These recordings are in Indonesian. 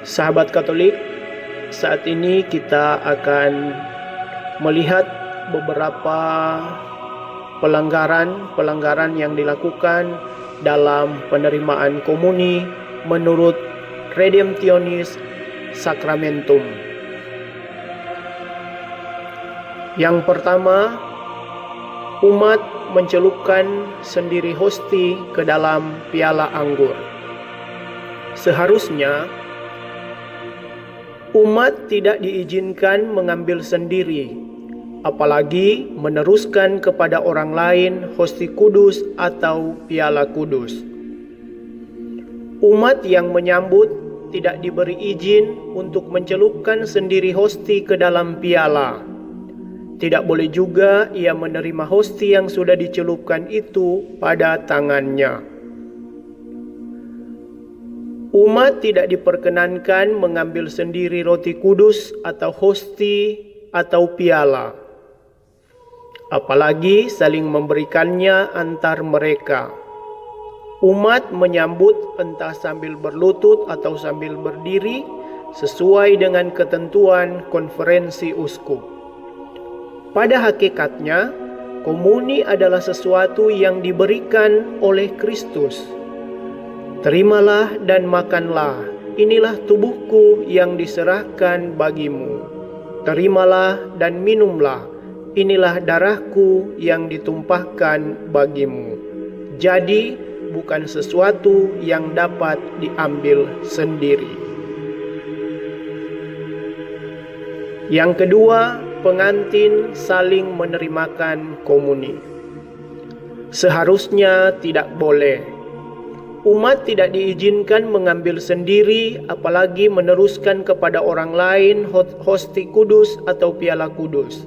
Sahabat Katolik, saat ini kita akan melihat beberapa pelanggaran yang dilakukan dalam penerimaan komuni menurut Redemptionis Sacramentum. Yang pertama, umat mencelupkan sendiri hosti ke dalam piala anggur. Seharusnya umat tidak diizinkan mengambil sendiri, apalagi meneruskan kepada orang lain hosti kudus atau piala kudus. Umat yang menyambut tidak diberi izin untuk mencelupkan sendiri hosti ke dalam piala. Tidak boleh juga ia menerima hosti yang sudah dicelupkan itu pada tangannya. Umat tidak diperkenankan mengambil sendiri roti kudus atau hosti atau piala, apalagi saling memberikannya antar mereka. Umat menyambut entah sambil berlutut atau sambil berdiri sesuai dengan ketentuan konferensi uskup. Pada hakikatnya, komuni adalah sesuatu yang diberikan oleh Kristus. Terimalah dan makanlah, inilah tubuhku yang diserahkan bagimu. Terimalah dan minumlah, inilah darahku yang ditumpahkan bagimu. Jadi, bukan sesuatu yang dapat diambil sendiri. Yang kedua, pengantin saling menerimakan komuni. Seharusnya tidak boleh. Umat tidak diizinkan mengambil sendiri, apalagi meneruskan kepada orang lain hosti kudus atau piala kudus.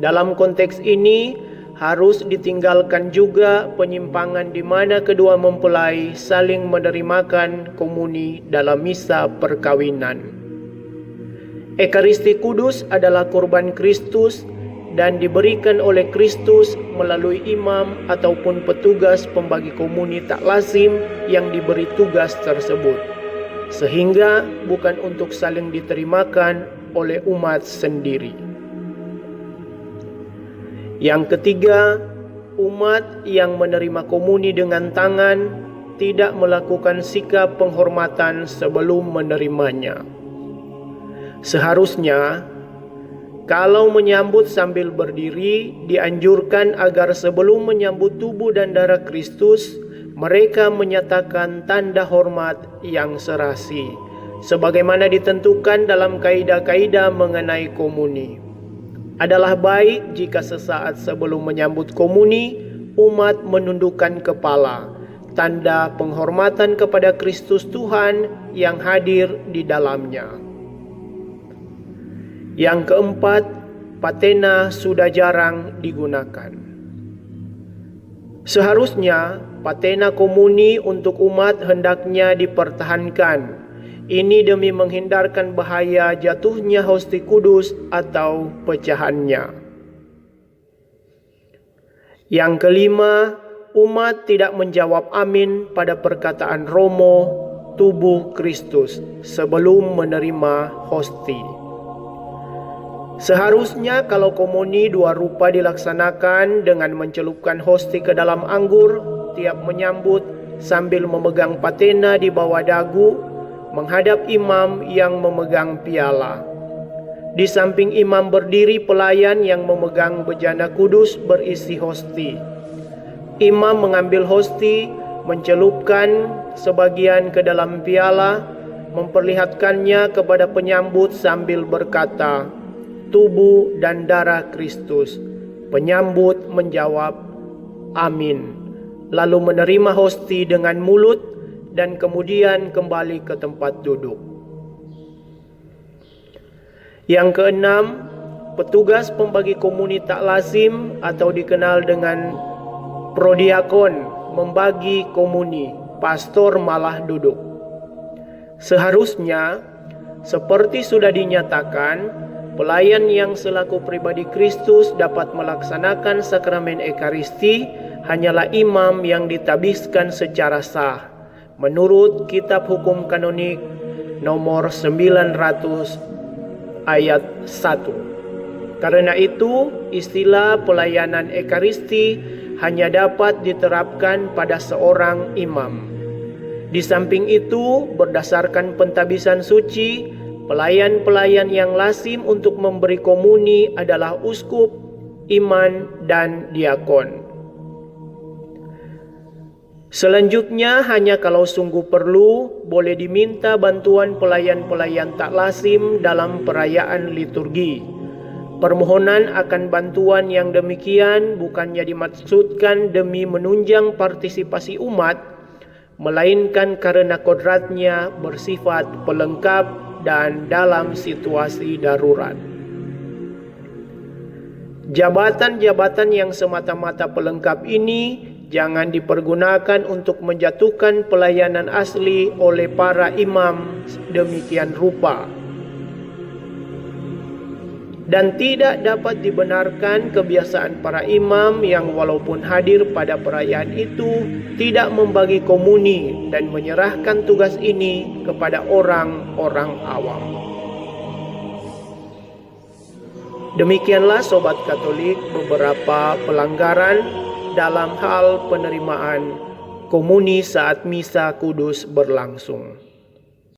Dalam konteks ini, harus ditinggalkan juga penyimpangan di mana kedua mempelai saling menerimakan komuni dalam misa perkawinan. Ekaristi kudus adalah korban Kristus dan diberikan oleh Kristus melalui imam ataupun petugas pembagi komuni tak lazim yang diberi tugas tersebut, sehingga bukan untuk saling diterimakan oleh umat sendiri. Yang ketiga, umat yang menerima komuni dengan tangan tidak melakukan sikap penghormatan sebelum menerimanya. Seharusnya, kalau menyambut sambil berdiri, dianjurkan agar sebelum menyambut tubuh dan darah Kristus, mereka menyatakan tanda hormat yang serasi, sebagaimana ditentukan dalam kaidah-kaidah mengenai komuni. Adalah baik jika sesaat sebelum menyambut komuni, umat menundukkan kepala, tanda penghormatan kepada Kristus Tuhan yang hadir di dalamnya. Yang keempat, patena sudah jarang digunakan. Seharusnya patena komuni untuk umat hendaknya dipertahankan. Ini demi menghindarkan bahaya jatuhnya hosti kudus atau pecahannya. Yang kelima, umat tidak menjawab amin pada perkataan Romo, tubuh Kristus, sebelum menerima hosti. Seharusnya kalau komuni dua rupa dilaksanakan dengan mencelupkan hosti ke dalam anggur, tiap menyambut sambil memegang patena di bawah dagu, menghadap imam yang memegang piala. Di samping imam berdiri pelayan yang memegang bejana kudus berisi hosti. Imam mengambil hosti, mencelupkan sebagian ke dalam piala, memperlihatkannya kepada penyambut sambil berkata, tubuh dan darah Kristus. Penyambut menjawab, amin. Lalu menerima hosti dengan mulut dan kemudian kembali ke tempat duduk. Yang keenam, petugas pembagi komuni tak lazim atau dikenal dengan prodiakon membagi komuni, pastor malah duduk. Seharusnya, seperti sudah dinyatakan, pelayan yang selaku pribadi Kristus dapat melaksanakan sakramen Ekaristi hanyalah imam yang ditabiskan secara sah menurut Kitab Hukum Kanonik nomor 900 ayat 1. Karena itu, istilah pelayanan Ekaristi hanya dapat diterapkan pada seorang imam. Di samping itu, berdasarkan pentabisan suci, pelayan-pelayan yang lazim untuk memberi komuni adalah uskup, iman, dan diakon. Selanjutnya, hanya kalau sungguh perlu, boleh diminta bantuan pelayan-pelayan tak lazim dalam perayaan liturgi. Permohonan akan bantuan yang demikian bukannya dimaksudkan demi menunjang partisipasi umat, melainkan karena kodratnya bersifat pelengkap dan dalam situasi darurat. Jabatan-jabatan yang semata-mata pelengkap ini jangan dipergunakan untuk menjatuhkan pelayanan asli oleh para imam demikian rupa. Dan tidak dapat dibenarkan kebiasaan para imam yang walaupun hadir pada perayaan itu tidak membagi komuni dan menyerahkan tugas ini kepada orang-orang awam. Demikianlah Sobat Katolik beberapa pelanggaran dalam hal penerimaan komuni saat misa kudus berlangsung.